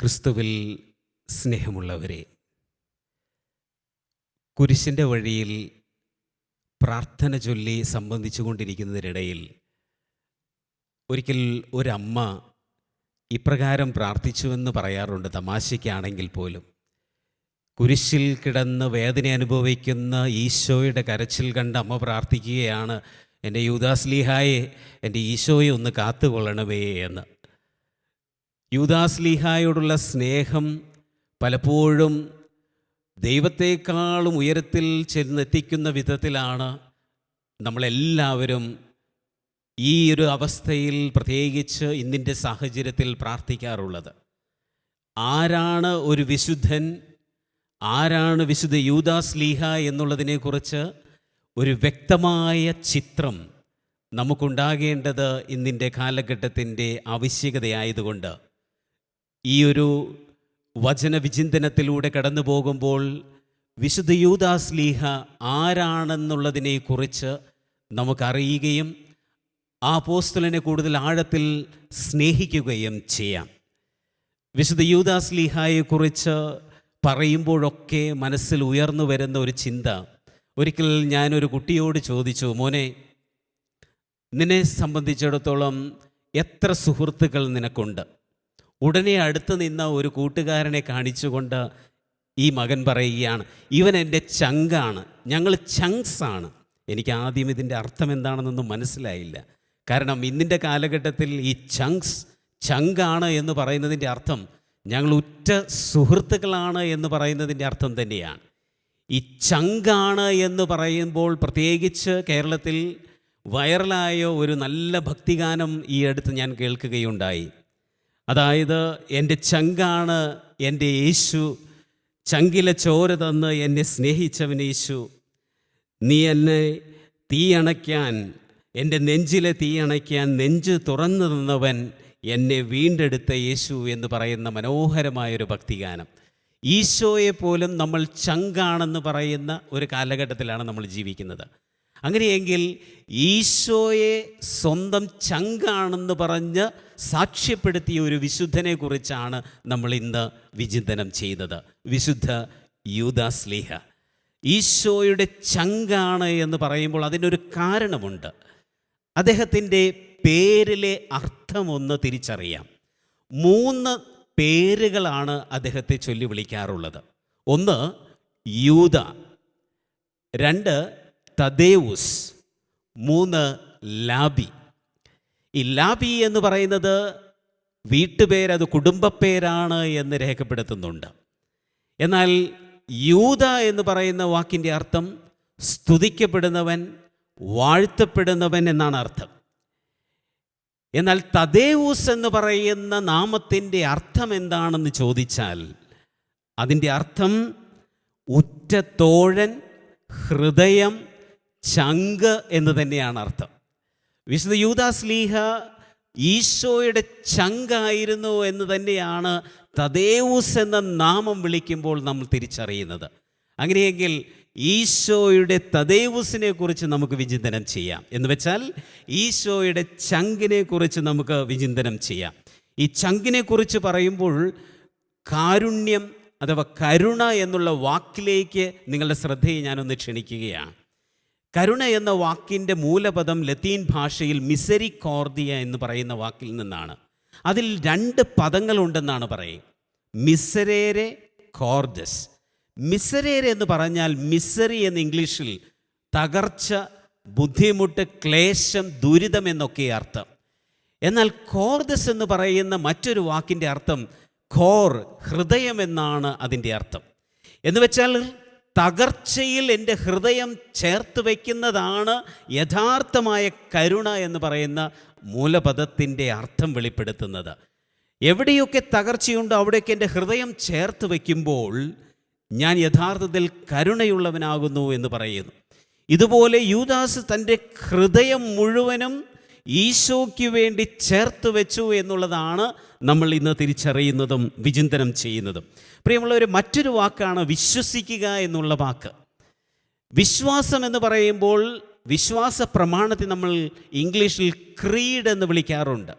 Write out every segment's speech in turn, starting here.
ക്രിസ്തുവിൽ സ്നേഹമുള്ളവരെ, കുരിശിൻ്റെ വഴിയിൽ പ്രാർത്ഥന ചൊല്ലി സംബന്ധിച്ചു കൊണ്ടിരിക്കുന്നതിനിടയിൽ ഒരിക്കൽ ഒരമ്മ ഇപ്രകാരം പ്രാർത്ഥിച്ചുവെന്ന് പറയാറുണ്ട്, തമാശയ്ക്കാണെങ്കിൽ പോലും. കുരിശിൽ കിടന്ന് വേദന അനുഭവിക്കുന്ന ഈശോയുടെ കരച്ചിൽ കണ്ട് അമ്മ പ്രാർത്ഥിക്കുകയാണ്, എൻ്റെ യൂദാസ്ലീഹായെ, എൻ്റെ ഈശോയെ ഒന്ന് കാത്തുകൊള്ളണമേ എന്ന്. യൂദാസ്ലീഹായോടുള്ള സ്നേഹം പലപ്പോഴും ദൈവത്തെക്കാളും ഉയരത്തിൽ ചെന്നെത്തിക്കുന്ന വിധത്തിലാണ് നമ്മളെല്ലാവരും ഈ ഒരു അവസ്ഥയിൽ, പ്രത്യേകിച്ച് ഇന്നിൻ്റെ സാഹചര്യത്തിൽ പ്രാർത്ഥിക്കാറുള്ളത്. ആരാണ് ഒരു വിശുദ്ധൻ, ആരാണ് വിശുദ്ധ യൂദാസ്ലീഹ എന്നുള്ളതിനെക്കുറിച്ച് ഒരു വ്യക്തമായ ചിത്രം നമുക്കുണ്ടാകേണ്ടത് ഇന്നിൻ്റെ കാലഘട്ടത്തിൻ്റെ ആവശ്യകതയായതുകൊണ്ട് ഈ ഒരു വചനവിചിന്തനത്തിലൂടെ കടന്നു പോകുമ്പോൾ വിശുദ്ധ യൂദാസ്ലീഹ ആരാണെന്നുള്ളതിനെക്കുറിച്ച് നമുക്കറിയുകയും ആ അപ്പോസ്തലനെ കൂടുതൽ ആഴത്തിൽ സ്നേഹിക്കുകയും ചെയ്യാം. വിശുദ്ധ യൂദാസ്ലീഹായെക്കുറിച്ച് പറയുമ്പോഴൊക്കെ മനസ്സിൽ ഉയർന്നു വരുന്ന ഒരു ചിന്ത, ഒരിക്കൽ ഞാനൊരു കുട്ടിയോട് ചോദിച്ചു, മോനെ, നിന്നെ സംബന്ധിച്ചിടത്തോളം എത്ര സുഹൃത്തുക്കൾ നിനക്കുണ്ട്? ഉടനെ അടുത്ത് നിന്ന ഒരു കൂട്ടുകാരനെ കാണിച്ചുകൊണ്ട് ഈ മകൻ പറയുകയാണ്, ഇവൻ എൻ്റെ ചങ്കാണ്, ഞങ്ങൾ ചങ്ക്സാണ്. എനിക്ക് ആദ്യം ഇതിൻ്റെ അർത്ഥം എന്താണെന്നൊന്നും മനസ്സിലായില്ല. കാരണം ഇന്നിൻ്റെ കാലഘട്ടത്തിൽ ഈ ചങ്കാണ് എന്ന് പറയുന്നതിൻ്റെ അർത്ഥം ഞങ്ങൾ ഉറ്റ സുഹൃത്തുക്കളാണ് എന്ന് പറയുന്നതിൻ്റെ അർത്ഥം തന്നെയാണ്. ഈ ചങ്കാണ് എന്ന് പറയുമ്പോൾ, പ്രത്യേകിച്ച് കേരളത്തിൽ വൈറലായ ഒരു നല്ല ഭക്തിഗാനം ഈ അടുത്ത് ഞാൻ കേൾക്കുകയുണ്ടായി. അതായത്, എൻ്റെ ചങ്കാണ് എൻ്റെ യേശു, ചങ്കിലെ ചോര തന്ന് എന്നെ സ്നേഹിച്ചവൻ യേശു, നീ എന്നെ തീയണയ്ക്കാൻ, എൻ്റെ നെഞ്ചിലെ തീയണയ്ക്കാൻ നെഞ്ച് തുറന്നു തന്നവൻ, എന്നെ വീണ്ടെടുത്ത യേശു എന്ന് പറയുന്ന മനോഹരമായൊരു ഭക്തിഗാനം. ഈശോയെ പോലും നമ്മൾ ചങ്കാണെന്ന് പറയുന്ന ഒരു കാലഘട്ടത്തിലാണ് നമ്മൾ ജീവിക്കുന്നത്. അങ്ങനെയെങ്കിൽ ഈശോയെ സ്വന്തം ചങ്കാണെന്ന് പറഞ്ഞ് സാക്ഷ്യപ്പെടുത്തിയ ഒരു വിശുദ്ധനെ കുറിച്ചാണ് നമ്മൾ ഇന്ന് വിചിന്തനം ചെയ്യുന്നത്. വിശുദ്ധ യൂദാസ്ലീഹ ഈശോയുടെ ചങ്കാണ് എന്ന് പറയുമ്പോൾ അതിനൊരു കാരണമുണ്ട്. അദ്ദേഹത്തിൻ്റെ പേരിലെ അർത്ഥമൊന്ന് തിരിച്ചറിയാം. 3 പേരുകളാണ് അദ്ദേഹത്തെ ചൊല്ലി വിളിക്കാറുള്ളത്. 1 യൂദ, 2 തദേവുസ്, 3 ലാബി. ഈ ലാബി എന്ന് പറയുന്നത് വീട്ടുപേര്, അത് കുടുംബപ്പേരാണ് എന്ന് രേഖപ്പെടുത്തുന്നുണ്ട്. എന്നാൽ യൂദ എന്ന് പറയുന്ന വാക്കിൻ്റെ അർത്ഥം സ്തുതിക്കപ്പെടുന്നവൻ, വാഴ്ത്തപ്പെടുന്നവൻ എന്നാണ് അർത്ഥം. എന്നാൽ തദേവുസ് എന്ന് പറയുന്ന നാമത്തിൻ്റെ അർത്ഥം എന്താണെന്ന് ചോദിച്ചാൽ അതിൻ്റെ അർത്ഥം ഉറ്റ തോഴൻ, ഹൃദയം, ചങ്ക് എന്ന് തന്നെയാണ് അർത്ഥം. വിശുദ്ധ യൂദാസ്ലീഹ ഈശോയുടെ ചങ്കായിരുന്നു എന്ന് തന്നെയാണ് തദേവുസ് എന്ന നാമം വിളിക്കുമ്പോൾ നമ്മൾ തിരിച്ചറിയുന്നത്. അങ്ങനെയെങ്കിൽ ഈശോയുടെ തദേവുസിനെ കുറിച്ച് നമുക്ക് വിചിന്തനം ചെയ്യാം. എന്ന് വെച്ചാൽ ഈശോയുടെ ചങ്കിനെ കുറിച്ച് നമുക്ക് വിചിന്തനം ചെയ്യാം. ഈ ചങ്കിനെ കുറിച്ച് പറയുമ്പോൾ കാരുണ്യം അഥവാ കരുണ എന്നുള്ള വാക്കിലേക്ക് നിങ്ങളുടെ ശ്രദ്ധയെ ഞാനൊന്ന് ക്ഷണിക്കുകയാണ്. കരുണ എന്ന വാക്കിൻ്റെ മൂലപദം ലത്തീൻ ഭാഷയിൽ മിസെരിക്കോർദിയ എന്ന് പറയുന്ന വാക്കിൽ നിന്നാണ്. അതിൽ 2 പദങ്ങളുണ്ടെന്നാണ് പറയുക, മിസരേരെ, കോർഡസ്. മിസരേരെ എന്ന് പറഞ്ഞാൽ മിസറി എന്ന് ഇംഗ്ലീഷിൽ തകർച്ച, ബുദ്ധിമുട്ട്, ക്ലേശം, ദുരിതം എന്നൊക്കെ അർത്ഥം. എന്നാൽ കോർഡസ് എന്ന് പറയുന്ന മറ്റൊരു വാക്കിൻ്റെ അർത്ഥം ഖോർ, ഹൃദയം എന്നാണ് അതിൻ്റെ അർത്ഥം. എന്ന് വെച്ചാൽ തകർച്ചയിൽ എൻ്റെ ഹൃദയം ചേർത്ത് വയ്ക്കുന്നതാണ് യഥാർത്ഥമായ കരുണ എന്ന് പറയുന്ന മൂലപദത്തിൻ്റെ അർത്ഥം വെളിപ്പെടുത്തുന്നത്. എവിടെയൊക്കെ തകർച്ചയുണ്ടോ അവിടെയൊക്കെ എൻ്റെ ഹൃദയം ചേർത്ത് വയ്ക്കുമ്പോൾ ഞാൻ യഥാർത്ഥത്തിൽ കരുണയുള്ളവനാകുന്നു എന്ന് പറയുന്നു. ഇതുപോലെ യൂദാസ് തൻ്റെ ഹൃദയം മുഴുവനും ഈശോയ്ക്ക് വേണ്ടി ചേർത്ത് വെച്ചു എന്നുള്ളതാണ് നമ്മൾ ഇന്ന് തിരിച്ചറിയുന്നതും വിചിന്തനം ചെയ്യുന്നതും. പ്രിയമുള്ളവർ, മറ്റൊരു വാക്കാണ് വിശ്വസിക്കുക എന്നുള്ള വാക്ക്. വിശ്വാസം എന്ന് പറയുമ്പോൾ വിശ്വാസ പ്രമാണത്തെ നമ്മൾ ഇംഗ്ലീഷിൽ ക്രീഡ് എന്ന് വിളിക്കാറുണ്ട്.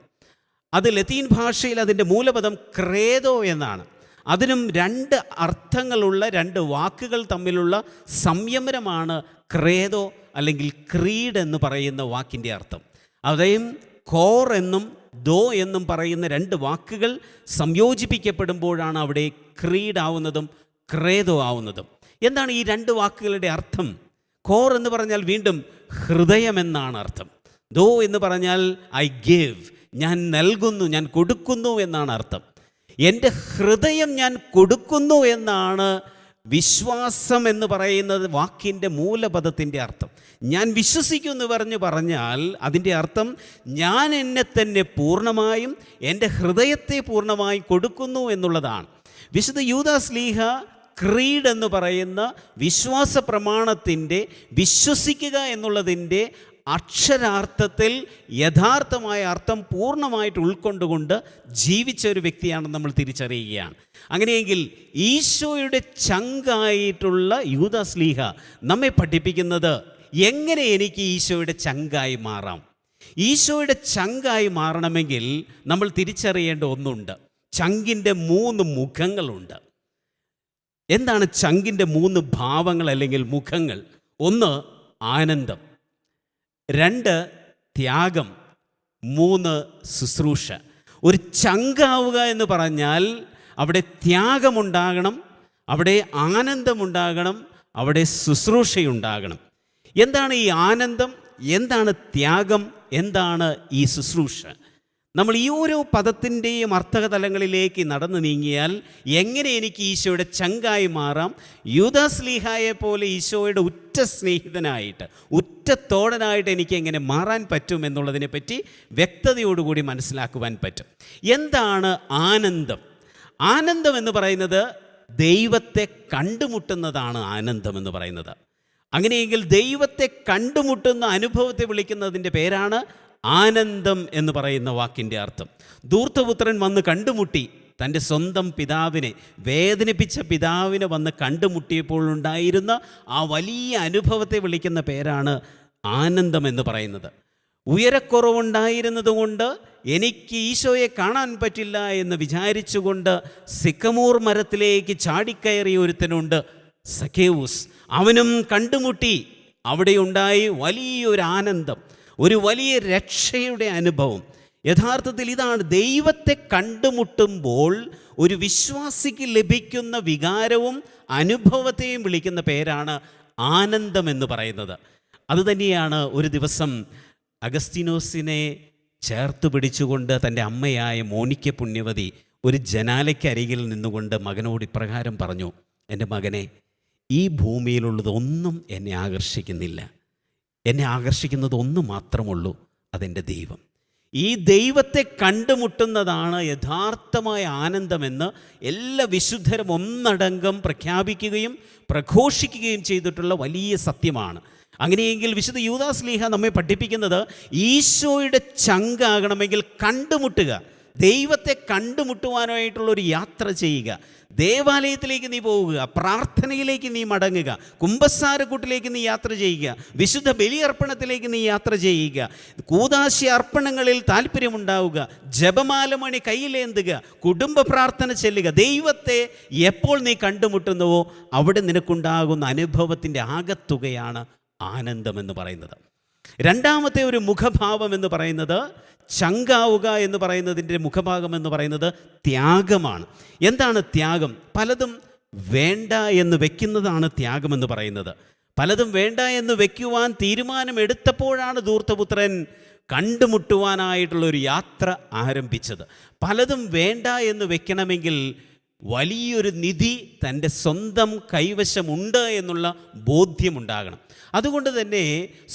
അത് ലത്തീൻ ഭാഷയിൽ അതിൻ്റെ മൂലപദം ക്രേദോ എന്നാണ്. അതിനും രണ്ട് അർത്ഥങ്ങളുള്ള രണ്ട് വാക്കുകൾ തമ്മിലുള്ള സംയമനമാണ് ക്രേദോ അല്ലെങ്കിൽ ക്രീഡ് എന്ന് പറയുന്ന വാക്കിൻ്റെ അർത്ഥം. അതായത് കോർ എന്നും ദോ എന്നും പറയുന്ന രണ്ട് വാക്കുകൾ സംയോജിപ്പിക്കപ്പെടുമ്പോഴാണ് അവിടെ ക്രീഡ് ആവുന്നതും ക്രേദോ ആവുന്നതും. എന്താണ് ഈ രണ്ട് വാക്കുകളുടെ അർത്ഥം? കോർ എന്ന് പറഞ്ഞാൽ വീണ്ടും ഹൃദയം എന്നാണ് അർത്ഥം. ദോ എന്ന് പറഞ്ഞാൽ ഐ ഗിവ്, ഞാൻ നൽകുന്നു, ഞാൻ കൊടുക്കുന്നു എന്നാണ് അർത്ഥം. എൻ്റെ ഹൃദയം ഞാൻ കൊടുക്കുന്നു എന്നാണ് വിശ്വാസം എന്ന് പറയുന്നത് വാക്കിൻ്റെ മൂലപദത്തിൻ്റെ അർത്ഥം. ഞാൻ വിശ്വസിക്കുന്നു പറഞ്ഞാൽ അതിൻ്റെ അർത്ഥം ഞാൻ എന്നെ തന്നെ പൂർണ്ണമായും എൻ്റെ ഹൃദയത്തെ പൂർണ്ണമായും കൊടുക്കുന്നു എന്നുള്ളതാണ്. വിശുദ്ധ യൂദാസ്ലീഹ ക്രീഡ് എന്ന് പറയുന്ന വിശ്വാസ പ്രമാണത്തിൻ്റെ വിശ്വസിക്കുക എന്നുള്ളതിൻ്റെ അക്ഷരാർത്ഥത്തിൽ യഥാർത്ഥമായ അർത്ഥം പൂർണ്ണമായിട്ട് ഉൾക്കൊണ്ടുകൊണ്ട് ജീവിച്ച ഒരു വ്യക്തിയാണെന്ന് നമ്മൾ തിരിച്ചറിയുകയാണ്. അങ്ങനെയെങ്കിൽ ഈശോയുടെ ചങ്കായിട്ടുള്ള യൂദാസ്ലീഹ നമ്മെ പഠിപ്പിക്കുന്നത് എങ്ങനെ എനിക്ക് ഈശോയുടെ ചങ്കായി മാറാം. ഈശോയുടെ ചങ്കായി മാറണമെങ്കിൽ നമ്മൾ തിരിച്ചറിയേണ്ട ഒന്നുണ്ട്. ചങ്കിൻ്റെ 3 മുഖങ്ങളുണ്ട്. എന്താണ് ചങ്കിൻ്റെ 3 ഭാവങ്ങൾ അല്ലെങ്കിൽ മുഖങ്ങൾ? 1 ആനന്ദം, 2 ത്യാഗം, 3 ശുശ്രൂഷ. ഒരു ചങ്കാവുക എന്ന് പറഞ്ഞാൽ അവിടെ ത്യാഗമുണ്ടാകണം, അവിടെ ആനന്ദമുണ്ടാകണം, അവിടെ ശുശ്രൂഷയുണ്ടാകണം. എന്താണ് ഈ ആനന്ദം? എന്താണ് ത്യാഗം? എന്താണ് ഈ ശുശ്രൂഷ? നമ്മൾ ഈ ഓരോ പദത്തിൻ്റെയും അർത്ഥതലങ്ങളിലേക്ക് നടന്നു നീങ്ങിയാൽ എങ്ങനെ എനിക്ക് ഈശോയുടെ ചങ്കായി മാറാം, യൂദാസ്ലീഹായെ പോലെ ഈശോയുടെ ഉറ്റ സ്നേഹിതനായിട്ട് ഉറ്റ തോഴനായിട്ട് എനിക്ക് എങ്ങനെ മാറാൻ പറ്റും എന്നുള്ളതിനെ പറ്റി വ്യക്തതയോടുകൂടി മനസ്സിലാക്കുവാൻ പറ്റും. എന്താണ് ആനന്ദം? ആനന്ദം എന്ന് പറയുന്നത് ദൈവത്തെ കണ്ടുമുട്ടുന്നതാണ് ആനന്ദം എന്ന് പറയുന്നത്. അങ്ങനെയെങ്കിൽ ദൈവത്തെ കണ്ടുമുട്ടുന്ന അനുഭവത്തെ വിളിക്കുന്നതിൻ്റെ പേരാണ് ആനന്ദം എന്ന് പറയുന്ന വാക്കിൻ്റെ അർത്ഥം. ധൂർത്തപുത്രൻ വന്ന് കണ്ടുമുട്ടി, തൻ്റെ സ്വന്തം പിതാവിനെ, വേദനിപ്പിച്ച പിതാവിനെ വന്ന് കണ്ടുമുട്ടിയപ്പോൾ ഉണ്ടായിരുന്ന ആ വലിയ അനുഭവത്തെ വിളിക്കുന്ന പേരാണ് ആനന്ദം എന്ന് പറയുന്നത്. ഉയരക്കുറവുണ്ടായിരുന്നതുകൊണ്ട് എനിക്ക് ഈശോയെ കാണാൻ പറ്റില്ല എന്ന് വിചാരിച്ചുകൊണ്ട് സിക്കമൂർ മരത്തിലേക്ക് ചാടിക്കയറിയ ഒരുത്തനുണ്ട്, സഖേവൂസ്. അവനും കണ്ടുമുട്ടി. അവിടെയുണ്ടായി വലിയൊരു ആനന്ദം, ഒരു വലിയ രക്ഷയുടെ അനുഭവം. യഥാർത്ഥത്തിൽ ഇതാണ് ദൈവത്തെ കണ്ടുമുട്ടുമ്പോൾ ഒരു വിശ്വാസിക്ക് ലഭിക്കുന്ന വികാരവും അനുഭവത്തെയും വിളിക്കുന്ന പേരാണ് ആനന്ദം എന്ന് പറയുന്നത്. അതുതന്നെയാണ് ഒരു ദിവസം അഗസ്തീനോസിനെ ചേർത്ത് പിടിച്ചുകൊണ്ട് തൻ്റെ അമ്മയായ മോണിക്ക പുണ്യവതി ഒരു ജനാലയ്ക്കരികിൽ നിന്നുകൊണ്ട് മകനോട് ഇപ്രകാരം പറഞ്ഞു: എൻ്റെ മകനെ, ഈ ഭൂമിയിലുള്ളതൊന്നും എന്നെ ആകർഷിക്കുന്നില്ല. എന്നെ ആകർഷിക്കുന്നത് ഒന്ന് മാത്രമുള്ളൂ, അതെൻ്റെ ദൈവം. ഈ ദൈവത്തെ കണ്ടുമുട്ടുന്നതാണ് യഥാർത്ഥമായ ആനന്ദമെന്ന് എല്ലാ വിശുദ്ധരും ഒന്നടങ്കം പ്രഖ്യാപിക്കുകയും പ്രഘോഷിക്കുകയും ചെയ്തിട്ടുള്ള വലിയ സത്യമാണ്. അങ്ങനെയെങ്കിൽ വിശുദ്ധ യൂദാസ്ലീഹ നമ്മെ പഠിപ്പിക്കുന്നത് ഈശോയുടെ ചങ്കാകണമെങ്കിൽ കണ്ടുമുട്ടുക, ദൈവത്തെ കണ്ടുമുട്ടുവാനായിട്ടുള്ള ഒരു യാത്ര ചെയ്യുക. ദേവാലയത്തിലേക്ക് നീ പോവുക, പ്രാർത്ഥനയിലേക്ക് നീ മടങ്ങുക, കുമ്പസാരക്കൂട്ടിലേക്ക് നീ യാത്ര ചെയ്യുക, വിശുദ്ധ ബലിയർപ്പണത്തിലേക്ക് നീ യാത്ര ചെയ്യുക, കൂദാശി അർപ്പണങ്ങളിൽ താല്പര്യമുണ്ടാവുക, ജപമാലമണി കയ്യിലേന്തുക, കുടുംബ പ്രാർത്ഥന ചെല്ലുക. ദൈവത്തെ എപ്പോൾ നീ കണ്ടുമുട്ടുന്നുവോ അവിടെ നിനക്കുണ്ടാകുന്ന അനുഭവത്തിൻ്റെ ആകത്തുകയാണ് ആനന്ദം എന്ന് പറയുന്നത്. രണ്ടാമത്തെ ഒരു മുഖഭാവം എന്ന് പറയുന്നത്, ചങ്കാവുക എന്ന് പറയുന്നതിൻ്റെ മുഖഭാഗം എന്ന് പറയുന്നത് ത്യാഗമാണ്. എന്താണ് ത്യാഗം? പലതും വേണ്ട എന്ന് വെക്കുന്നതാണ് ത്യാഗമെന്ന് പറയുന്നത്. പലതും വേണ്ട എന്ന് വെക്കുവാൻ തീരുമാനമെടുത്തപ്പോഴാണ് ധൂർത്തപുത്രൻ കണ്ടുമുട്ടുവാനായിട്ടുള്ളൊരു യാത്ര ആരംഭിച്ചത്. പലതും വേണ്ട എന്ന് വെക്കണമെങ്കിൽ വലിയൊരു നിധി തൻ്റെ സ്വന്തം കൈവശമുണ്ട് എന്നുള്ള ബോധ്യമുണ്ടാകണം. അതുകൊണ്ട് തന്നെ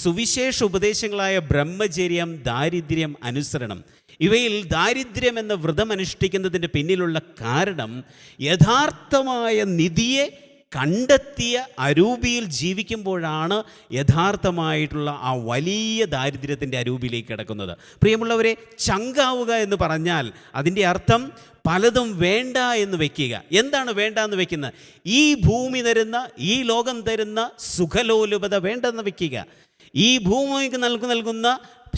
സുവിശേഷ ഉപദേശങ്ങളായ ബ്രഹ്മചര്യം, ദാരിദ്ര്യം, അനുസരണം, ഇവയിൽ ദാരിദ്ര്യം എന്ന വ്രതം അനുഷ്ഠിക്കുന്നതിൻ്റെ പിന്നിലുള്ള കാരണം യഥാർത്ഥമായ നിധിയെ കണ്ടെത്തിയ അരൂപിയിൽ ജീവിക്കുമ്പോഴാണ് യഥാർത്ഥമായിട്ടുള്ള ആ വലിയ ദാരിദ്ര്യത്തിൻ്റെ അരൂപിയിലേക്ക് കിടക്കുന്നത്. പ്രിയമുള്ളവരെ, ചങ്കാവുക എന്ന് പറഞ്ഞാൽ അതിൻ്റെ അർത്ഥം പലതും വേണ്ട എന്ന് വെക്കുക. എന്താണ് വേണ്ട എന്ന് വെക്കുന്നത്? ഈ ഭൂമി തരുന്ന, ഈ ലോകം തരുന്ന സുഖലോലുപത വേണ്ടെന്ന് വെക്കുക. ഈ ഭൂമിക്ക് നൽകുന്ന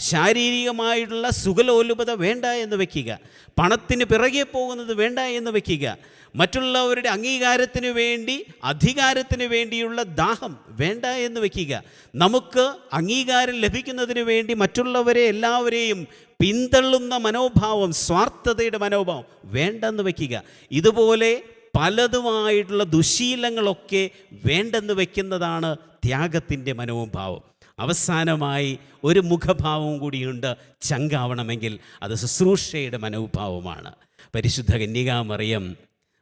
ശാരീരികമായിട്ടുള്ള സുഖലോലുപത വേണ്ട എന്ന് വയ്ക്കുക, പണത്തിന് പിറകെ പോകുന്നത് വേണ്ട എന്ന് വയ്ക്കുക, മറ്റുള്ളവരുടെ അംഗീകാരത്തിന് വേണ്ടി അധികാരത്തിന് വേണ്ടിയുള്ള ദാഹം വേണ്ട എന്ന് വയ്ക്കുക, നമുക്ക് അംഗീകാരം ലഭിക്കുന്നതിന് വേണ്ടി മറ്റുള്ളവരെ എല്ലാവരെയും പിന്തള്ളുന്ന മനോഭാവം, സ്വാർത്ഥതയുടെ മനോഭാവം വേണ്ടെന്ന് വയ്ക്കുക. ഇതുപോലെ പലതുമായിട്ടുള്ള ദുശീലങ്ങളൊക്കെ വേണ്ടെന്ന് വയ്ക്കുന്നതാണ് ത്യാഗത്തിൻ്റെ മനോഭാവം. അവസാനമായി ഒരു മുഖഭാവവും കൂടിയുണ്ട് ചങ്കാവണമെങ്കിൽ, അത് ശുശ്രൂഷയുടെ മനോഭാവമാണ്. പരിശുദ്ധ കന്യകാമറിയം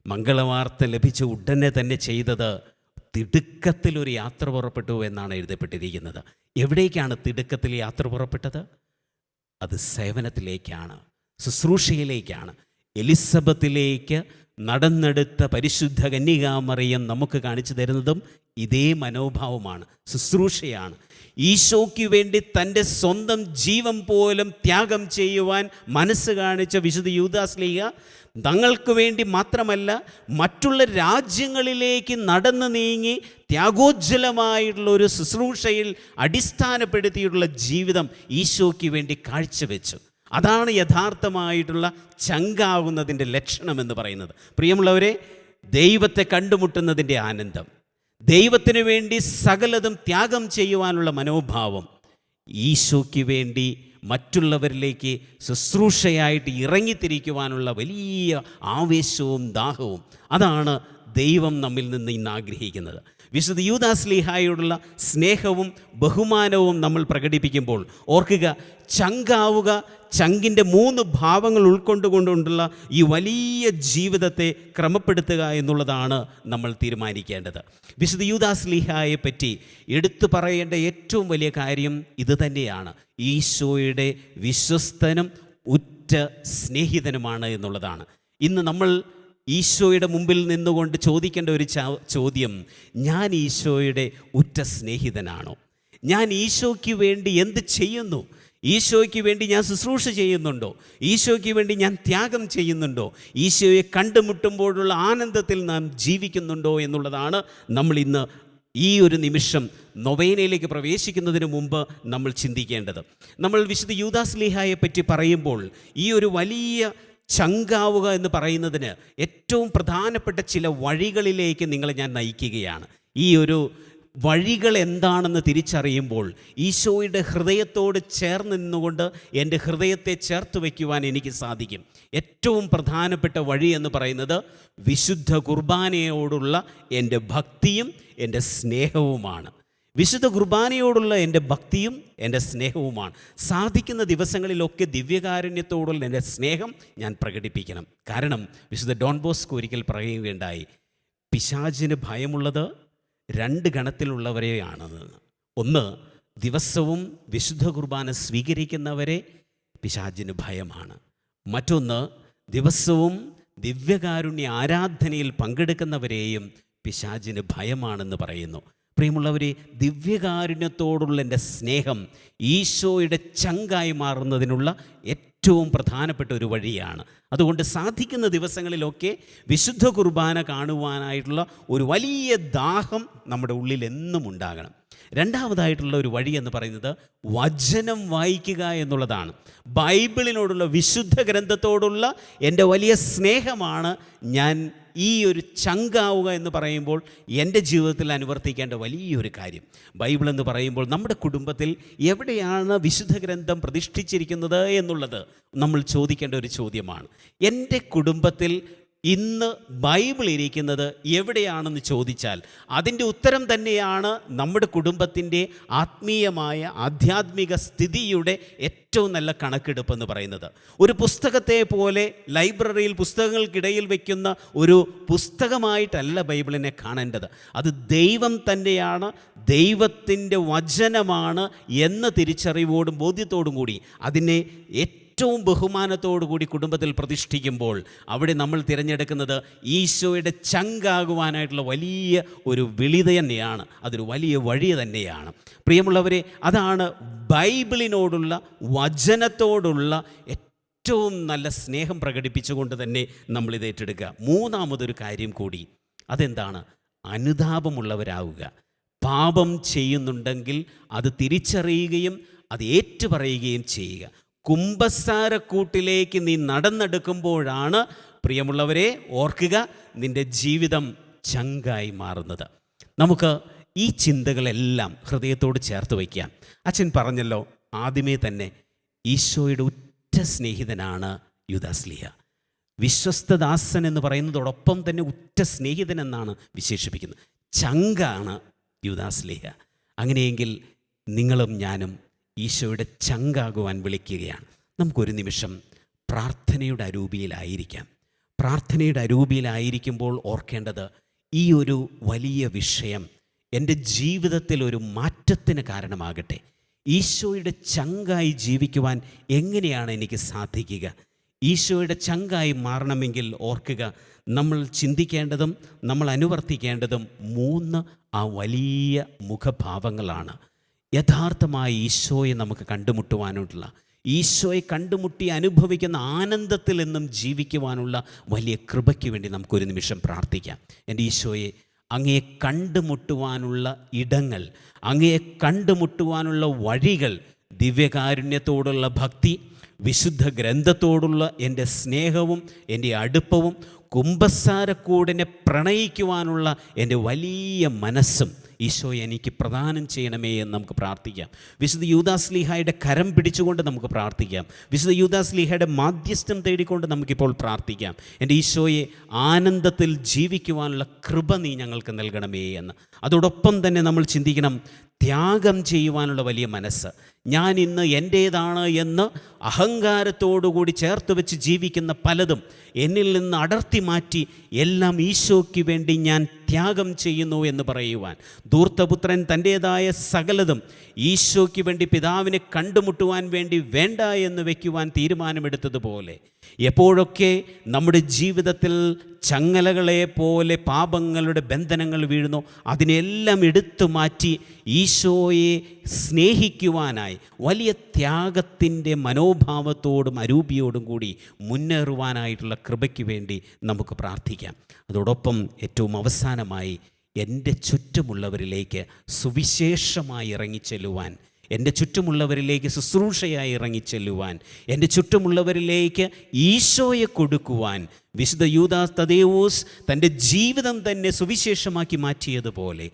മംഗളവാർത്ത ലഭിച്ച ഉടനെ തന്നെ ചെയ്തത് തിടുക്കത്തിലൊരു യാത്ര പുറപ്പെട്ടു എന്നാണ് എഴുതപ്പെട്ടിരിക്കുന്നത്. എവിടേക്കാണ് തിടുക്കത്തിൽ യാത്ര പുറപ്പെട്ടത്? അത് സേവനത്തിലേക്കാണ്, ശുശ്രൂഷയിലേക്കാണ്. എലിസബത്തിലേക്ക് നടന്നെടുത്ത പരിശുദ്ധ കന്യകാമറിയം നമുക്ക് കാണിച്ചു തരുന്നതും ഇതേ മനോഭാവമാണ്, ശുശ്രൂഷയാണ്. ഈശോയ്ക്ക് വേണ്ടി തൻ്റെ സ്വന്തം ജീവൻ പോലും ത്യാഗം ചെയ്യുവാൻ മനസ്സ് കാണിച്ച വിശുദ്ധ യൂദാസ്ലീഹ തങ്ങൾക്ക് വേണ്ടി മാത്രമല്ല മറ്റുള്ള രാജ്യങ്ങളിലേക്ക് നടന്നു നീങ്ങി ത്യാഗോജ്വലമായിട്ടുള്ള ഒരു ശുശ്രൂഷയിൽ അടിസ്ഥാനപ്പെടുത്തിയിട്ടുള്ള ജീവിതം ഈശോയ്ക്ക് വേണ്ടി കാഴ്ചവെച്ചു. അതാണ് യഥാർത്ഥമായിട്ടുള്ള ചങ്കാവുന്നതിൻ്റെ ലക്ഷണമെന്ന് പറയുന്നത്. പ്രിയമുള്ളവരെ, ദൈവത്തെ കണ്ടുമുട്ടുന്നതിൻ്റെ ആനന്ദം, ദൈവത്തിന് വേണ്ടി സകലതും ത്യാഗം ചെയ്യുവാനുള്ള മനോഭാവം, ഈശോയ്ക്ക് വേണ്ടി മറ്റുള്ളവരിലേക്ക് ശുശ്രൂഷയായിട്ട് ഇറങ്ങിത്തിരിക്കുവാനുള്ള വലിയ ആവേശവും ദാഹവും, അതാണ് ദൈവം നമ്മിൽ നിന്ന് ഇന്ന് ആഗ്രഹിക്കുന്നത്. വിശുദ്ധ യൂദാസ്ലീഹായോടുള്ള സ്നേഹവും ബഹുമാനവും നമ്മൾ പ്രകടിപ്പിക്കുമ്പോൾ ഓർക്കുക, ചങ്കാവുക, ചങ്കിൻ്റെ 3 ഭാവങ്ങൾ ഉൾക്കൊണ്ടുകൊണ്ടുള്ള ഈ വലിയ ജീവിതത്തെ ക്രമപ്പെടുത്തുക എന്നുള്ളതാണ് നമ്മൾ തീരുമാനിക്കേണ്ടത്. വിശുദ്ധ യൂദാസ്ലീഹായെ പറ്റി എടുത്തു പറയേണ്ട ഏറ്റവും വലിയ കാര്യം ഇത് തന്നെയാണ്. ഈശോയുടെ വിശ്വസ്തനും ഉറ്റ സ്നേഹിതനുമാണ് എന്നുള്ളതാണ്. ഇന്ന് നമ്മൾ ഈശോയുടെ മുമ്പിൽ നിന്നുകൊണ്ട് ചോദിക്കേണ്ട ഒരു ചോദ്യം, ഞാൻ ഈശോയുടെ ഉറ്റ സ്നേഹിതനാണോ? ഞാൻ ഈശോയ്ക്ക് വേണ്ടി എന്ത് ചെയ്യുന്നു? ഈശോയ്ക്ക് വേണ്ടി ഞാൻ ശുശ്രൂഷ ചെയ്യുന്നുണ്ടോ? ഈശോയ്ക്ക് വേണ്ടി ഞാൻ ത്യാഗം ചെയ്യുന്നുണ്ടോ? ഈശോയെ കണ്ടുമുട്ടുമ്പോഴുള്ള ആനന്ദത്തിൽ നാം ജീവിക്കുന്നുണ്ടോ എന്നുള്ളതാണ് നമ്മൾ ഇന്ന് ഈ ഒരു നിമിഷം നൊവേനയിലേക്ക് പ്രവേശിക്കുന്നതിന് മുമ്പ് നമ്മൾ ചിന്തിക്കേണ്ടത്. നമ്മൾ വിശുദ്ധ യൂദാസ്ലീഹായെ പറ്റി പറയുമ്പോൾ ഈ ഒരു വലിയ ചങ്കാവുക എന്ന് പറയുന്നതിന് ഏറ്റവും പ്രധാനപ്പെട്ട ചില വഴികളിലേക്ക് നിങ്ങളെ ഞാൻ നയിക്കുകയാണ്. ഈ ഒരു വഴികൾ എന്താണെന്ന് തിരിച്ചറിയുമ്പോൾ ഈശോയുടെ ഹൃദയത്തോട് ചേർന്ന് നിന്നുകൊണ്ട് എൻ്റെ ഹൃദയത്തെ ചേർത്ത് വയ്ക്കുവാൻ എനിക്ക് സാധിക്കും. ഏറ്റവും പ്രധാനപ്പെട്ട വഴി എന്ന് പറയുന്നത് വിശുദ്ധ കുർബാനയോടുള്ള എൻ്റെ ഭക്തിയും എൻ്റെ സ്നേഹവുമാണ്. വിശുദ്ധ കുർബാനയോടുള്ള എൻ്റെ ഭക്തിയും എൻ്റെ സ്നേഹവുമാണ്. സാധിക്കുന്ന ദിവസങ്ങളിലൊക്കെ ദിവ്യകാരുണ്യത്തോടുള്ള എൻ്റെ സ്നേഹം ഞാൻ പ്രകടിപ്പിക്കണം. കാരണം വിശുദ്ധ ഡോൺ ബോസ്കോ ഒരിക്കൽ പറയുകയുണ്ടായി, പിശാചിന് ഭയമുള്ളത് 2 ഗണത്തിലുള്ളവരെയാണെന്ന്. ഒന്ന്, ദിവസവും വിശുദ്ധ കുർബാന സ്വീകരിക്കുന്നവരെ പിശാചിന് ഭയമാണ്. മറ്റൊന്ന്, ദിവസവും ദിവ്യകാരുണ്യ ആരാധനയിൽ പങ്കെടുക്കുന്നവരെയും പിശാചിന് ഭയമാണെന്ന് പറയുന്നു. പ്രിയമുള്ളവരെ, ദിവ്യകാരുണ്യത്തോടുള്ള എൻ്റെ സ്നേഹം ഈശോയുടെ ചങ്കായി മാറുന്നതിനുള്ള ഏറ്റവും പ്രധാനപ്പെട്ട ഒരു വഴിയാണ്. അതുകൊണ്ട് സാധിക്കുന്ന ദിവസങ്ങളിലൊക്കെ വിശുദ്ധ കുർബാന കാണുവാനായിട്ടുള്ള ഒരു വലിയ ദാഹം നമ്മുടെ ഉള്ളിൽ എന്നും ഉണ്ടാകണം. രണ്ടാമതായിട്ടുള്ള ഒരു വഴി എന്ന് പറയുന്നത് വചനം വായിക്കുക എന്നുള്ളതാണ്. ബൈബിളിനോടുള്ള, വിശുദ്ധ ഗ്രന്ഥത്തോടുള്ള എൻ്റെ വലിയ സ്നേഹമാണ് ഞാൻ ഈ ഒരു ചങ്കാവുക എന്ന് പറയുമ്പോൾ എൻ്റെ ജീവിതത്തിൽ അനുവർത്തിക്കേണ്ട വലിയൊരു കാര്യം. ബൈബിൾ എന്ന് പറയുമ്പോൾ നമ്മുടെ കുടുംബത്തിൽ എവിടെയാണ് വിശുദ്ധ ഗ്രന്ഥം പ്രതിഷ്ഠിച്ചിരിക്കുന്നത് എന്നുള്ളത് നമ്മൾ ചോദിക്കേണ്ട ഒരു ചോദ്യമാണ്. എൻ്റെ കുടുംബത്തിൽ ഇന്ന് ബൈബിൾ ഇരിക്കുന്നത് എവിടെയാണെന്ന് ചോദിച്ചാൽ അതിൻ്റെ ഉത്തരം തന്നെയാണ് നമ്മുടെ കുടുംബത്തിൻ്റെ ആത്മീയമായ ആധ്യാത്മിക സ്ഥിതിയുടെ ഏറ്റവും നല്ല കണക്കെടുപ്പെന്ന് പറയുന്നത്. ഒരു പുസ്തകത്തെ പോലെ ലൈബ്രറിയിൽ പുസ്തകങ്ങൾക്കിടയിൽ വയ്ക്കുന്ന ഒരു പുസ്തകമായിട്ടല്ല ബൈബിളിനെ കാണേണ്ടത്. അത് ദൈവം തന്നെയാണ്, ദൈവത്തിൻ്റെ വചനമാണ് എന്ന തിരിച്ചറിവോടും ബോധ്യത്തോടും കൂടി അതിനെ ഏറ്റവും ബഹുമാനത്തോടു കൂടി കുടുംബത്തിൽ പ്രതിഷ്ഠിക്കുമ്പോൾ അവിടെ നമ്മൾ തിരഞ്ഞെടുക്കുന്നത് ഈശോയുടെ ചങ്കാകുവാനായിട്ടുള്ള വലിയ ഒരു വിളി തന്നെയാണ്. അതൊരു വലിയ വഴി തന്നെയാണ്. പ്രിയമുള്ളവരെ, അതാണ് ബൈബിളിനോടുള്ള, വചനത്തോടുള്ള ഏറ്റവും നല്ല സ്നേഹം പ്രകടിപ്പിച്ചുകൊണ്ട് തന്നെ നമ്മളിത് ഏറ്റെടുക്കുക. മൂന്നാമതൊരു കാര്യം കൂടി, അതെന്താണ്? അനുതാപമുള്ളവരാവുക. പാപം ചെയ്യുന്നുണ്ടെങ്കിൽ അത് തിരിച്ചറിയുകയും അത് ഏറ്റുപറയുകയും ചെയ്യുക. കുമ്പസാരക്കൂട്ടിലേക്ക് നീ നടന്നെടുക്കുമ്പോഴാണ് പ്രിയമുള്ളവരെ ഓർക്കുക, നിൻ്റെ ജീവിതം ചങ്കായി മാറുന്നത്. നമുക്ക് ഈ ചിന്തകളെല്ലാം ഹൃദയത്തോട് ചേർത്ത് വയ്ക്കാം. അച്ഛൻ പറഞ്ഞല്ലോ, ആദ്യമേ തന്നെ ഈശോയുടെ ഉറ്റ സ്നേഹിതനാണ് യൂദാസ്ലീഹ. വിശ്വസ്തദാസൻ എന്ന് പറയുന്നതോടൊപ്പം തന്നെ ഉറ്റ സ്നേഹിതൻ എന്നാണ് വിശേഷിപ്പിക്കുന്നത്. ചങ്കാണ് യൂദാസ്ലീഹ. അങ്ങനെയെങ്കിൽ നിങ്ങളും ഞാനും ഈശോയുടെ ചങ്കാകുവാൻ വിളിക്കുകയാണ്. നമുക്കൊരു നിമിഷം പ്രാർത്ഥനയുടെ അരൂപിയിലായിരിക്കാം. പ്രാർത്ഥനയുടെ അരൂപിയിലായിരിക്കുമ്പോൾ ഓർക്കേണ്ടത്, ഈ ഒരു വലിയ വിഷയം എൻ്റെ ജീവിതത്തിൽ ഒരു മാറ്റത്തിന് കാരണമാകട്ടെ. ഈശോയുടെ ചങ്കായി ജീവിക്കുവാൻ എങ്ങനെയാണ് എനിക്ക് സാധിക്കുക? ഈശോയുടെ ചങ്കായി മാറണമെങ്കിൽ ഓർക്കുക, നമ്മൾ ചിന്തിക്കേണ്ടതും നമ്മൾ അനുവർത്തിക്കേണ്ടതും 3 ആ വലിയ മുഖഭാവങ്ങളാണ്. യഥാർത്ഥമായ ഈശോയെ നമുക്ക് കണ്ടുമുട്ടുവാനുള്ള, ഈശോയെ കണ്ടുമുട്ടി അനുഭവിക്കുന്ന ആനന്ദത്തിൽ നിന്നും ജീവിക്കുവാനുള്ള വലിയ കൃപയ്ക്ക് വേണ്ടി നമുക്കൊരു നിമിഷം പ്രാർത്ഥിക്കാം. എൻ്റെ ഈശോയെ, അങ്ങയെ കണ്ടുമുട്ടുവാനുള്ള ഇടങ്ങൾ, അങ്ങയെ കണ്ടുമുട്ടുവാനുള്ള വഴികൾ, ദിവ്യകാരുണ്യത്തോടുള്ള ഭക്തി, വിശുദ്ധ ഗ്രന്ഥത്തോടുള്ള എൻ്റെ സ്നേഹവും എൻ്റെ അടുപ്പവും, കുമ്പസാരക്കൂടിനെ പ്രണയിക്കുവാനുള്ള എൻ്റെ വലിയ മനസ്സും ഈശോയെ എനിക്ക് പ്രദാനം ചെയ്യണമേ എന്ന് നമുക്ക് പ്രാർത്ഥിക്കാം. വിശുദ്ധ യൂദാസ്ലീഹായുടെ കരം പിടിച്ചുകൊണ്ട് നമുക്ക് പ്രാർത്ഥിക്കാം. വിശുദ്ധ യൂദാസ്ലീഹയുടെ മാധ്യസ്ഥം തേടിക്കൊണ്ട് നമുക്കിപ്പോൾ പ്രാർത്ഥിക്കാം. എൻ്റെ ഈശോയെ, ആനന്ദത്തിൽ ജീവിക്കുവാനുള്ള കൃപ നീ ഞങ്ങൾക്ക് നൽകണമേ എന്ന്. അതോടൊപ്പം തന്നെ നമ്മൾ ചിന്തിക്കണം, ത്യാഗം ചെയ്യുവാനുള്ള വലിയ മനസ്സ്. ഞാൻ ഇന്ന് എൻ്റേതാണ് എന്ന് അഹങ്കാരത്തോടുകൂടി ചേർത്ത് വെച്ച് ജീവിക്കുന്ന പലതും എന്നിൽ നിന്ന് അടർത്തി മാറ്റി എല്ലാം ഈശോയ്ക്ക് വേണ്ടി ഞാൻ ത്യാഗം ചെയ്യുന്നു എന്ന് പറയുവാൻ, ധൂർത്തപുത്രൻ തൻ്റേതായ സകലതും ഈശോയ്ക്ക് വേണ്ടി പിതാവിനെ കണ്ടുമുട്ടുവാൻ വേണ്ടി വേണ്ട എന്ന് വയ്ക്കുവാൻ തീരുമാനമെടുത്തതുപോലെ, എപ്പോഴൊക്കെ നമ്മുടെ ജീവിതത്തിൽ ചങ്ങലകളെ പോലെ പാപങ്ങളുടെ ബന്ധനങ്ങൾ വീഴുന്നു, അതിനെല്ലാം എടുത്തു മാറ്റി ഈശോയെ സ്നേഹിക്കുവാനായി വലിയ ത്യാഗത്തിൻ്റെ മനോഭാവത്തോടും അരൂപിയോടും കൂടി മുന്നേറുവാനായിട്ടുള്ള കൃപയ്ക്ക് വേണ്ടി നമുക്ക് പ്രാർത്ഥിക്കാം. അതോടൊപ്പം ഏറ്റവും അവസാനമായി, എൻ്റെ ചുറ്റുമുള്ളവരിലേക്ക് സുവിശേഷമായി ഇറങ്ങിച്ചെല്ലുവാൻ, എൻ്റെ ചുറ്റുമുള്ളവരിലേക്ക് ശുശ്രൂഷയായി ഇറങ്ങിച്ചെല്ലുവാൻ, എൻ്റെ ചുറ്റുമുള്ളവരിലേക്ക് ഈശോയെ കൊടുക്കുവാൻ വിശുദ്ധ യൂദാസ് തദേവൂസ് തൻ്റെ ജീവിതം തന്നെ സുവിശേഷമാക്കി മാറ്റിയതുപോലെ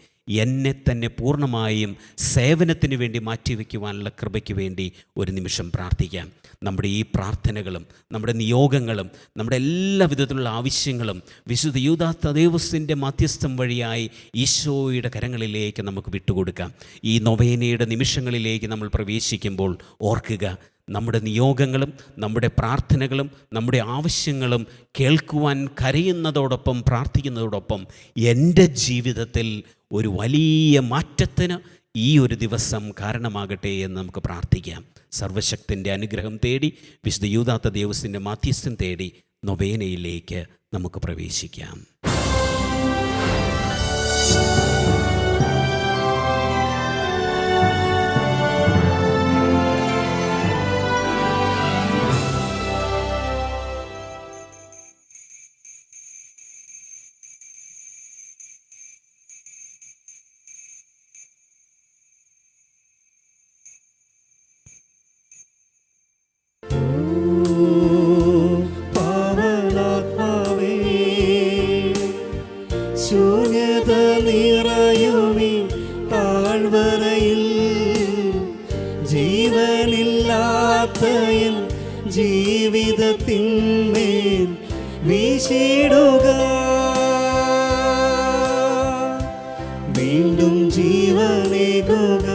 എന്നെ തന്നെ പൂർണ്ണമായും സേവനത്തിന് വേണ്ടി മാറ്റിവെക്കുവാനുള്ള കൃപയ്ക്ക് വേണ്ടി ഒരു നിമിഷം പ്രാർത്ഥിക്കാം. നമ്മുടെ ഈ പ്രാർത്ഥനകളും നമ്മുടെ നിയോഗങ്ങളും നമ്മുടെ എല്ലാ വിധത്തിലുള്ള ആവശ്യങ്ങളും വിശുദ്ധ യൂദാസ് തദേവൂസിൻ്റെ മധ്യസ്ഥം വഴിയായി ഈശോയുടെ കരങ്ങളിലേക്ക് നമുക്ക് വിട്ടുകൊടുക്കാം. ഈ നൊവേനയുടെ നിമിഷങ്ങളിലേക്ക് നമ്മൾ പ്രവേശിക്കുമ്പോൾ ഓർക്കുക, നമ്മുടെ നിയോഗങ്ങളും നമ്മുടെ പ്രാർത്ഥനകളും നമ്മുടെ ആവശ്യങ്ങളും കേൾക്കുവാൻ കരയുന്നതോടൊപ്പം പ്രാർത്ഥിക്കുന്നതോടൊപ്പം എൻ്റെ ജീവിതത്തിൽ ഒരു വലിയ മാറ്റത്തിന് ഈ ഒരു ദിവസം കാരണമാകട്ടെ എന്ന് നമുക്ക് പ്രാർത്ഥിക്കാം. സർവശക്തൻ്റെ അനുഗ്രഹം തേടി വിശുദ്ധ യൂദാസ് തദേവൂസിൻ്റെ മാധ്യസ്ഥം തേടി നൊവേനയിലേക്ക് നമുക്ക് പ്രവേശിക്കാം. ശൂന്യത നിറയുമീ താഴ്വരയിൽ ജീവനില്ലാത്തയിൽ ജീവിതത്തിന്മേൽ വീശിടുക. വീണ്ടും ജീവനേകുക,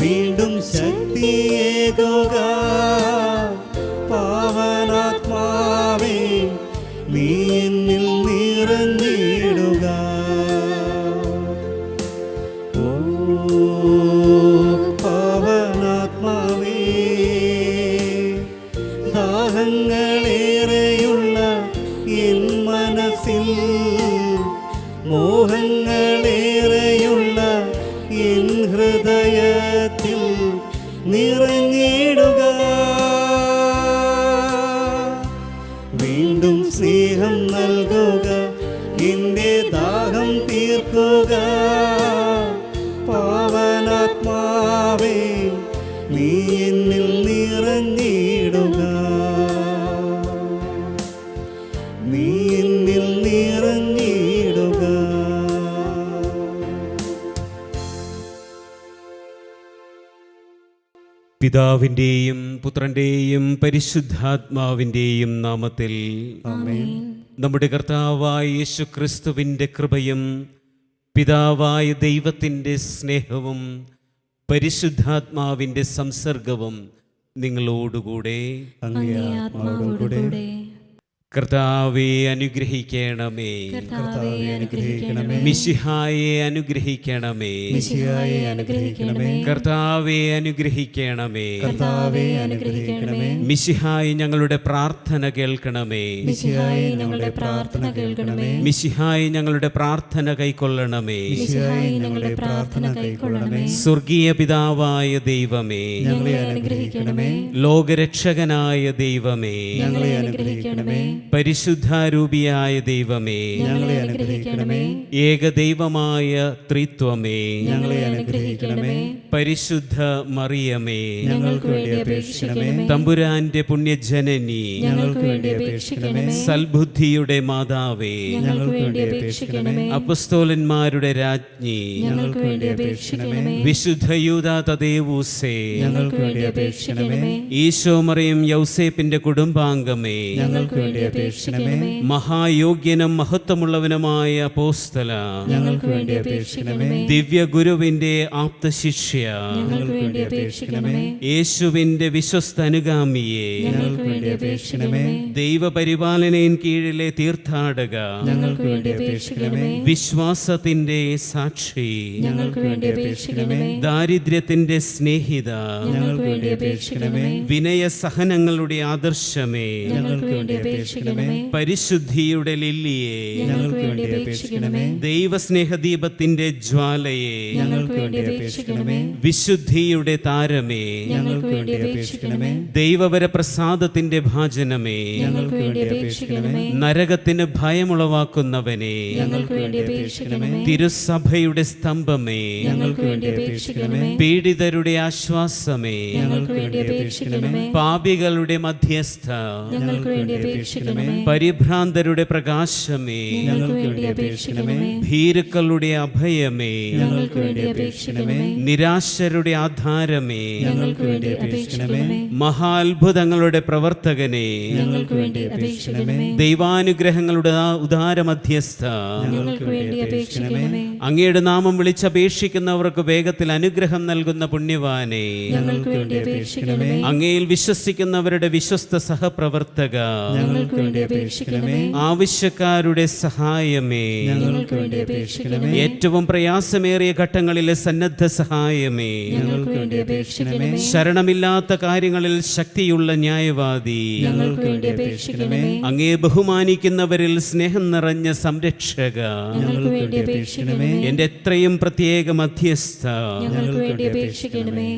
വീണ്ടും ശക്തിയേകുക. പാവനാത്മാവേ, നീ എന്നിൽ നിറഞ്ഞിടുക. ഓ പാവനാത്മാവേ, ദാഹങ്ങളേറെയുള്ള എൻ മനസ്സിൽ, മോഹങ്ങളേറെയുള്ള എൻ ഹൃദയത്തിൽ നിറഞ്ഞിടുക. വീണ്ടും സ്നേഹം നൽകുക, എൻ്റെ ദാഹം തീർക്കുക. പാവനാത്മാവേ, നീ പിതാവിൻ്റെയും പുത്രൻ്റെയും പരിശുദ്ധാത്മാവിൻ്റെയും നാമത്തിൽ ആമേൻ. നമ്മുടെ കർത്താവായ യേശുക്രിസ്തുവിൻ്റെ കൃപയും പിതാവായ ദൈവത്തിൻ്റെ സ്നേഹവും പരിശുദ്ധാത്മാവിൻ്റെ സംസർഗവും നിങ്ങളോടുകൂടെ. അങ്ങേ ആത്മാവോടുകൂടെ. കർത്താവെ അനുഗ്രഹിക്കണമേ. കർത്താവേ അനുഗ്രഹിക്കണമേ. മിശിഹായെ അനുഗ്രഹിക്കണമേ. മിശിഹായെ അനുഗ്രഹിക്കണമേ. കർത്താവെ അനുഗ്രഹിക്കണമേ. കർത്താവേ അനുഗ്രഹിക്കണമേ. മിശിഹായെ ഞങ്ങളുടെ പ്രാർത്ഥന കേൾക്കണമേ. മിശിഹായെ ഞങ്ങളുടെ പ്രാർത്ഥന കേൾക്കണമേ. മിശിഹായെ ഞങ്ങളുടെ പ്രാർത്ഥന കൈക്കൊള്ളണമേ. മിശിഹായെ ഞങ്ങളുടെ പ്രാർത്ഥന കൈക്കൊള്ളണമേ. സ്വർഗീയ പിതാവായ ദൈവമേ, ഞങ്ങളെ അനുഗ്രഹിക്കണമേ. ലോകരക്ഷകനായ ദൈവമേ, ഞങ്ങളെ അനുഗ്രഹിക്കണമേ. പരിശുദ്ധാരൂപിയായ ദൈവമേ, ഞങ്ങളെ അനുഗ്രഹിക്കണമേ. ഏകദൈവമായ ത്രിത്വമേ, ഞങ്ങളെ അനുഗ്രഹിക്കണമേ. പരിശുദ്ധ മറിയമേ, ഞങ്ങൾക്ക് വേണ്ടി അപേക്ഷിക്കണമേ. തമ്പുരാന്റെ പുണ്യജനനി, ഞങ്ങൾക്ക് വേണ്ടി അപേക്ഷിക്കണമേ. സൽബുദ്ധിയുടെ മാതാവേ, ഞങ്ങൾക്ക് വേണ്ടി അപേക്ഷിക്കണമേ. അപ്പസ്തോലന്മാരുടെ രാജ്ഞി, ഞങ്ങൾക്ക് വേണ്ടി അപേക്ഷിക്കണമേ. വിശുദ്ധ യൂദാ തദേവൂസേ, ഞങ്ങൾക്ക് വേണ്ടി അപേക്ഷിക്കണമേ. ഈശോ മറിയം യൗസേപ്പിന്റെ കുടുംബാംഗമേ, ഞങ്ങൾക്ക് വേണ്ടി അപേക്ഷിക്കണമേ. മഹായോഗ്യനും മഹത്വമുള്ളവനുമായ അപ്പോസ്തല, ഞങ്ങൾക്ക് വേണ്ടി അപേക്ഷിക്കണമേ. ദിവ്യ ഗുരുവിന്റെ ആപ്തശിഷ്യ, ഞങ്ങൾക്ക് വേണ്ടി അപേക്ഷിക്കണമേ. യേശുവിന്റെ വിശ്വസ്ത അനുഗാമിയെ, ഞങ്ങൾക്ക് വേണ്ടി അപേക്ഷിക്കണമേ. ദൈവപരിപാലനയിൻ കീഴിലെ തീർത്ഥാടക, ഞങ്ങൾക്ക് വേണ്ടി അപേക്ഷിക്കണമേ. വിശ്വാസത്തിന്റെ സാക്ഷി, ഞങ്ങൾക്ക് വേണ്ടി അപേക്ഷിക്കണമേ. ദാരിദ്ര്യത്തിന്റെ സ്നേഹിത, ഞങ്ങൾക്ക് വേണ്ടി അപേക്ഷിക്കണമേ. വിനയസഹനങ്ങളുടെ ആദർശമേ, ഞങ്ങൾക്ക് വേണ്ടി അപേക്ഷിക്കണമേ. പരിശുദ്ധിയുടെ ലില്ലിയെ, ഞങ്ങൾക്ക് വേണ്ടി അപേക്ഷിക്കണമേ. ദൈവസ്നേഹദീപത്തിന്റെ ജ്വാലയെ, ഞങ്ങൾക്ക് വേണ്ടി അപേക്ഷിക്കണമേ. വിശുദ്ധിയുടെ താരമേ, ഞങ്ങൾക്ക് വേണ്ടി അപേക്ഷിക്കണമേ. ദൈവവര പ്രസാദത്തിന്റെ ഭാജനമേ, ഞങ്ങൾക്ക് വേണ്ടി അപേക്ഷിക്കണമേ. നരകത്തിന് ഭയമുളവാക്കുന്നവനെ, ഞങ്ങൾക്ക് വേണ്ടി അപേക്ഷിക്കണമേ. തിരുസഭയുടെ സ്തംഭമേ, ഞങ്ങൾക്ക് വേണ്ടി അപേക്ഷിക്കണമേ. പീഡിതരുടെ ആശ്വാസമേ, ഞങ്ങൾക്ക് വേണ്ടി അപേക്ഷിക്കണമേ. പാപികളുടെ മധ്യസ്ഥ, ഞങ്ങൾക്ക് വേണ്ടി അപേക്ഷിക്കണമേ. പരിഭ്രാന്തരുടെ പ്രകാശമേ, ഞങ്ങൾക്ക് വേണ്ടി അപേക്ഷിക്കണമേ. ഭീരുക്കളുടെ അഭയമേ, ഞങ്ങൾക്ക് വേണ്ടി അപേക്ഷിക്കണമേ. നിരാശരുടെ ആധാരമേ, ഞങ്ങൾക്ക് വേണ്ടി അപേക്ഷിക്കണമേ. മഹാത്ഭുതങ്ങളുടെ പ്രവർത്തകനെ, ഞങ്ങൾക്ക് വേണ്ടി അപേക്ഷിക്കണമേ. ദൈവാനുഗ്രഹങ്ങളുടെ ഉദാര മധ്യസ്ഥ, ഞങ്ങൾക്ക് വേണ്ടി അപേക്ഷിക്കണമേ. അങ്ങയുടെ നാമം വിളിച്ചപേക്ഷിക്കുന്നവർക്ക് വേഗത്തിൽ അനുഗ്രഹം നൽകുന്ന പുണ്യവാനെ, ഞങ്ങൾക്ക് വേണ്ടി അപേക്ഷിക്കണമേ. അങ്ങയിൽ വിശ്വസിക്കുന്നവരുടെ വിശ്വസ്ത സഹപ്രവർത്തക, ഞങ്ങൾക്ക് വേണ്ടി അപേക്ഷിക്കണമേ. ആവശ്യക്കാരുടെ സഹായമേ, ഞങ്ങൾക്ക് വേണ്ടി അപേക്ഷിക്കണമേ. ഏറ്റവും പ്രയാസമേറിയ ഘട്ടങ്ങളിലെ സന്നദ്ധ സഹായമേ, ഞങ്ങൾക്ക് വേണ്ടി അപേക്ഷിക്കണമേ. ശരണമില്ലാത്ത കാര്യങ്ങളിൽ ശക്തിയുള്ള ന്യായവാദി, ഞങ്ങൾക്ക് വേണ്ടി അപേക്ഷിക്കണമേ. അങ്ങേ ബഹുമാനിക്കുന്നവരിൽ സ്നേഹം നിറഞ്ഞ സംരക്ഷക, ഞങ്ങൾക്ക് വേണ്ടി അപേക്ഷിക്കണമേ. എന്റെ എത്രയും പ്രത്യേക മധ്യസ്ഥ, ഞങ്ങൾക്ക് വേണ്ടി അപേക്ഷിക്കണമേ.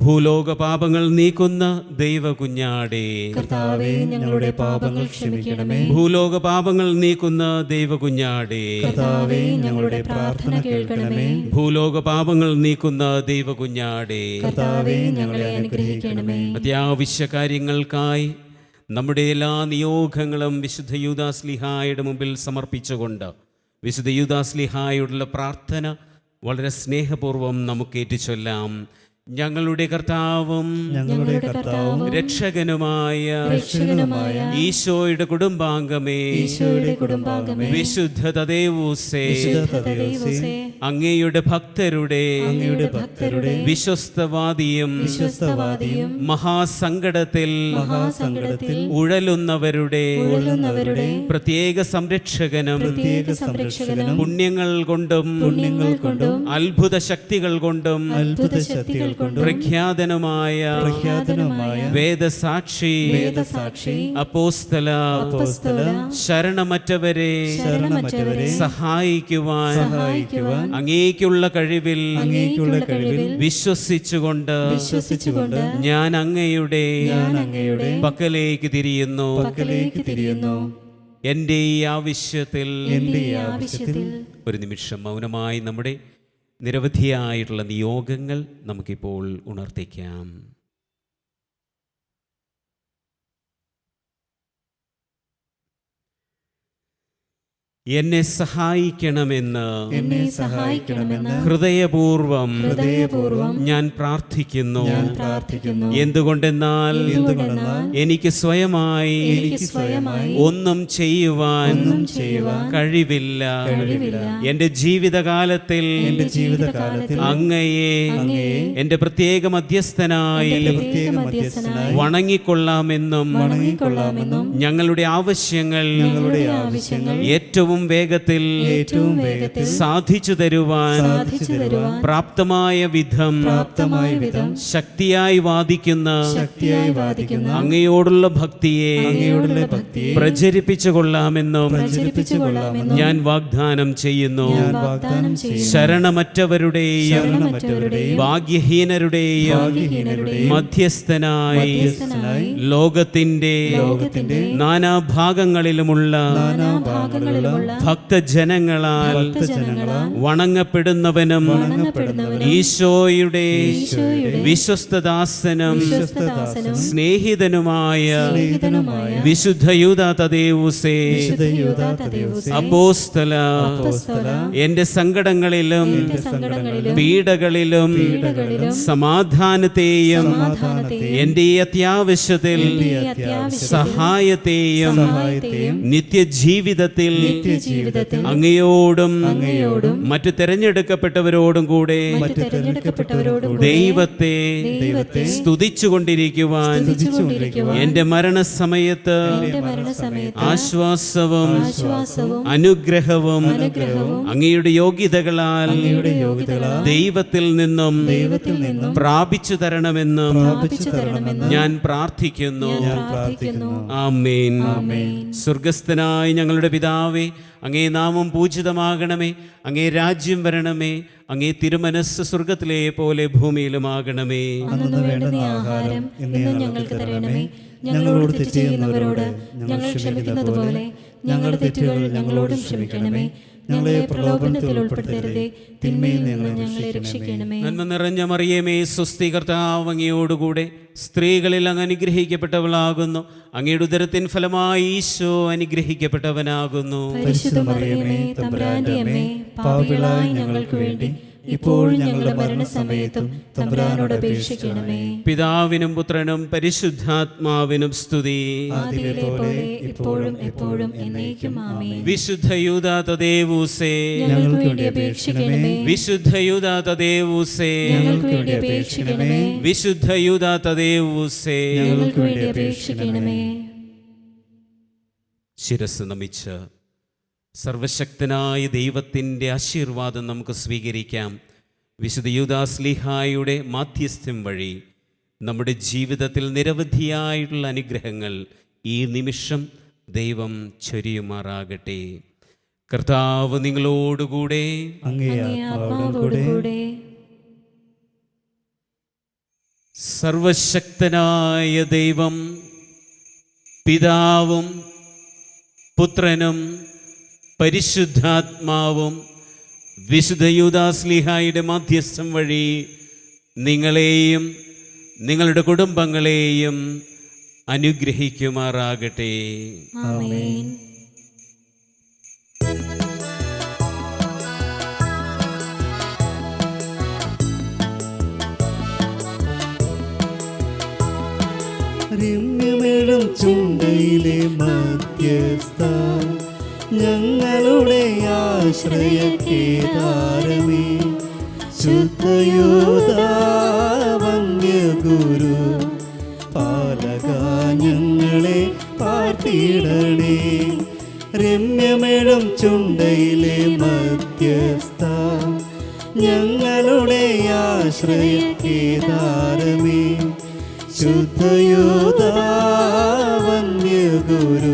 ഭൂലോക പാപങ്ങൾ നീക്കുന്ന ദൈവകുഞ്ഞാടേ, കർത്താവേ ഞങ്ങളുടെ പാപങ്ങൾ ക്ഷമിക്കണമേ. ഭൂലോക പാപങ്ങൾ നീക്കുന്ന ദൈവകുഞ്ഞാടേ, കർത്താവേ ഞങ്ങളുടെ പ്രാർത്ഥന കേൾക്കണമേ. ഭൂലോക പാപങ്ങൾ നീക്കുന്ന ദൈവകുഞ്ഞാടേ, കർത്താവേ ഞങ്ങളെ അനുഗ്രഹിക്കണമേ. അത്യാവശ്യ കാര്യങ്ങൾക്കായി നമ്മുടെ എല്ലാ നിയോഗങ്ങളും വിശുദ്ധ യൂദാസ്ലിഹായുടെ മുമ്പിൽ സമർപ്പിച്ചുകൊണ്ട് വിശുദ്ധ യൂദാസ്ലിഹായോടുള്ള പ്രാർത്ഥന വളരെ സ്നേഹപൂർവ്വം നമുക്ക് ഏറ്റുചൊല്ലാം. ഞങ്ങളുടെ കർത്താവും ഞങ്ങളുടെ കർത്താവും രക്ഷകനുമായ ഈശോയുടെ കുടുംബാംഗമേ, ഈശോയുടെ കുടുംബാംഗമേ, വിശുദ്ധ തദേവൂസേ, തദേവൂസേ, അങ്ങയുടെ ഭക്തരുടെ ഭക്തരുടെ വിശ്വസ്തവാദിയും വിശ്വസ്തവാദിയും മഹാസങ്കടത്തിൽ ഉഴലുന്നവരുടെ പ്രത്യേക സംരക്ഷകനും പുണ്യങ്ങൾ കൊണ്ടും അത്ഭുത ശക്തികൾ കൊണ്ടും പ്രഖ്യാതനുമായ വേദസാക്ഷി അപ്പോസ്തല ശരണമറ്റവരെ സഹായിക്കുവാൻ അങ്ങേക്കുള്ള കഴിവിൽ വിശ്വസിച്ചുകൊണ്ട് ഞാൻ അങ്ങയുടെ പക്കലേക്ക് തിരിയുന്നു. എൻ്റെ ഈ ആവശ്യത്തിൽ ഒരു നിമിഷം മൗനമായി നമ്മുടെ നിരവധിയായിട്ടുള്ള നിയോഗങ്ങൾ നമുക്കിപ്പോൾ ഉണർത്തിക്കാം. എന്നെ സഹായിക്കണമെന്ന് എന്നെ സഹായിക്കണമെന്ന് ഹൃദയപൂർവം ഹൃദയപൂർവം ഞാൻ പ്രാർത്ഥിക്കുന്നു. പ്രാർത്ഥിക്കുന്നു. എന്തുകൊണ്ടെന്നാൽ എനിക്ക് സ്വയമായി ഒന്നും ചെയ്യുവാൻ കഴിവില്ല. എന്റെ ജീവിതകാലത്തിൽ അങ്ങയെ എന്റെ പ്രത്യേക മധ്യസ്ഥനായി വണങ്ങിക്കൊള്ളാമെന്നും ഞങ്ങളുടെ ആവശ്യങ്ങൾ ഏറ്റവും വേഗത്തിൽ സാധിച്ചു തരുവാൻ പ്രാപ്തമായ വിധം ശക്തിയായി വാദിക്കുന്ന അങ്ങയോടുള്ള ഭക്തിയെ പ്രചരിപ്പിച്ചു കൊള്ളാമെന്നും ഞാൻ വാഗ്ദാനം ചെയ്യുന്നു. ശരണമറ്റവരുടെയും ഭാഗ്യഹീനരുടെയും മധ്യസ്ഥനായി ലോകത്തിന്റെ നാനാഭാഗങ്ങളിലുമുള്ള ഭക്തജനങ്ങളാൽ വണങ്ങപ്പെടുന്നവനും ഈശോയുടെ വിശ്വസ്തദാസനും സ്നേഹിതനുമായ വിശുദ്ധ യൂദാ തദേവുസേ, അപ്പോസ്തല, എന്റെ സങ്കടങ്ങളിലും പീഡകളിലും സമാധാനത്തെയും എന്റെ ഈ അത്യാവശ്യത്തിൽ സഹായത്തെയും നിത്യജീവിതത്തിൽ അങ്ങയോടും മറ്റു തെരഞ്ഞെടുക്കപ്പെട്ടവരോടും കൂടെ ദൈവത്തെ സ്തുതിച്ചുകൊണ്ടിരിക്കുവാൻ എന്റെ മരണസമയത്ത് ആശ്വാസവും അനുഗ്രഹവും അങ്ങയുടെ യോഗ്യതകളാൽ ദൈവത്തിൽ നിന്നും പ്രാപിച്ചു തരണമെന്നും ഞാൻ പ്രാർത്ഥിക്കുന്നു. ആമേൻ. സ്വർഗസ്ഥനായ ഞങ്ങളുടെ പിതാവേ, അങ്ങേ നാമം പൂജിതമാകണമേ, അങ്ങേ രാജ്യം വരണമേ, അങ്ങേ തിരുമനസ്സ് സ്വർഗത്തിലെ പോലെ ഭൂമിയിലുമാകണമേ. അന്നു വേണ്ടുന്ന ആഹാരം ഇന്ന് ഞങ്ങൾക്ക് തരണമേ. ഞങ്ങളോട് തെറ്റ് ചെയ്യുന്നവരോട് ഞങ്ങൾ ക്ഷമിക്കുന്നത് പോലെ ഞങ്ങളുടെ തെറ്റുകൾ ഞങ്ങളോടും ക്ഷമിക്കണമേ. ഞങ്ങളെ പ്രലോഭനത്തിൽ ഉൾപ്പെടുത്തരുതേ, തിന്മയിൽ നിന്ന് ഞങ്ങളെ രക്ഷിക്കണമേ. നന്മ നിറഞ്ഞ മറിയമേ, സ്വസ്തി, കർത്താവ് അങ്ങയോടുകൂടെ സ്ത്രീകളിൽ അങ്ങ് അനുഗ്രഹിക്കപ്പെട്ടവളാകുന്നു. അങ്ങയുടെ ഉദരത്തിൻ ഫലമായി ഈശോ അനുഗ്രഹിക്കപ്പെട്ടവനാകുന്നു. പരിശുദ്ധ മറിയമേ, തമ്പുരാന്റെ അമ്മേ, പാപികളായ ഞങ്ങൾക്ക് വേണ്ടി ഇപ്പോഴും ഞങ്ങളുടെ മരണസമയത്തും തമ്പുരാനോട് അപേക്ഷിക്കണമേ. പിതാവിനും പുത്രനും പരിശുദ്ധാത്മാവിനും സ്തുതി. ആദിയിലെ പോലെ ഇപ്പോഴും എപ്പോഴും എന്നേക്കും ആമേൻ. വിശുദ്ധ യൂദാ തദേവുസേ, ഞങ്ങൾക്ക് വേണ്ടി അപേക്ഷിക്കണമേ. വിശുദ്ധ യൂദാ തദേവുസേ, ഞങ്ങൾക്ക് വേണ്ടി അപേക്ഷിക്കണമേ. വിശുദ്ധ യൂദാ തദേവുസേ. ഞങ്ങൾക്ക് വേണ്ടി അപേക്ഷിക്കണമേ. ശിരസ് നമിച്ച് സർവശക്തനായ ദൈവത്തിൻ്റെ ആശീർവാദം നമുക്ക് സ്വീകരിക്കാം. വിശുദ്ധ യൂദാ ശ്ലീഹായുടെ മാധ്യസ്ഥ്യം വഴി നമ്മുടെ ജീവിതത്തിൽ നിരവധിയായിട്ടുള്ള അനുഗ്രഹങ്ങൾ ഈ നിമിഷം ദൈവം ചൊരിയുമാറാകട്ടെ. കർത്താവ് നിങ്ങളോടുകൂടെ, അങ്ങേ ആത്മാവോടുകൂടെ. സർവശക്തനായ ദൈവം പിതാവും പുത്രനും പരിശുദ്ധാത്മാവും വിശുദ്ധ യൂദാ ശ്ലീഹായുടെ മാധ്യസ്ഥം വഴി നിങ്ങളെയും നിങ്ങളുടെ കുടുംബങ്ങളെയും അനുഗ്രഹിക്കുമാറാകട്ടെ. ആമേൻ. രമ്യമിടും ചുണ്ടയിലെ മധ്യസ്ഥ, ഞങ്ങളുടെ ആശ്രയകേദാരമേ, ശുദ്ധയൂദാ വന്യഗുരു, പാലക ഞങ്ങളെ പാർത്തിടണേ. രമ്യമിടും ചുണ്ടയിലെ മധ്യസ്ഥ, ഞങ്ങളുടെ ആശ്രയകേദാരമേ, ശുദ്ധയൂദാ വന്യഗുരു,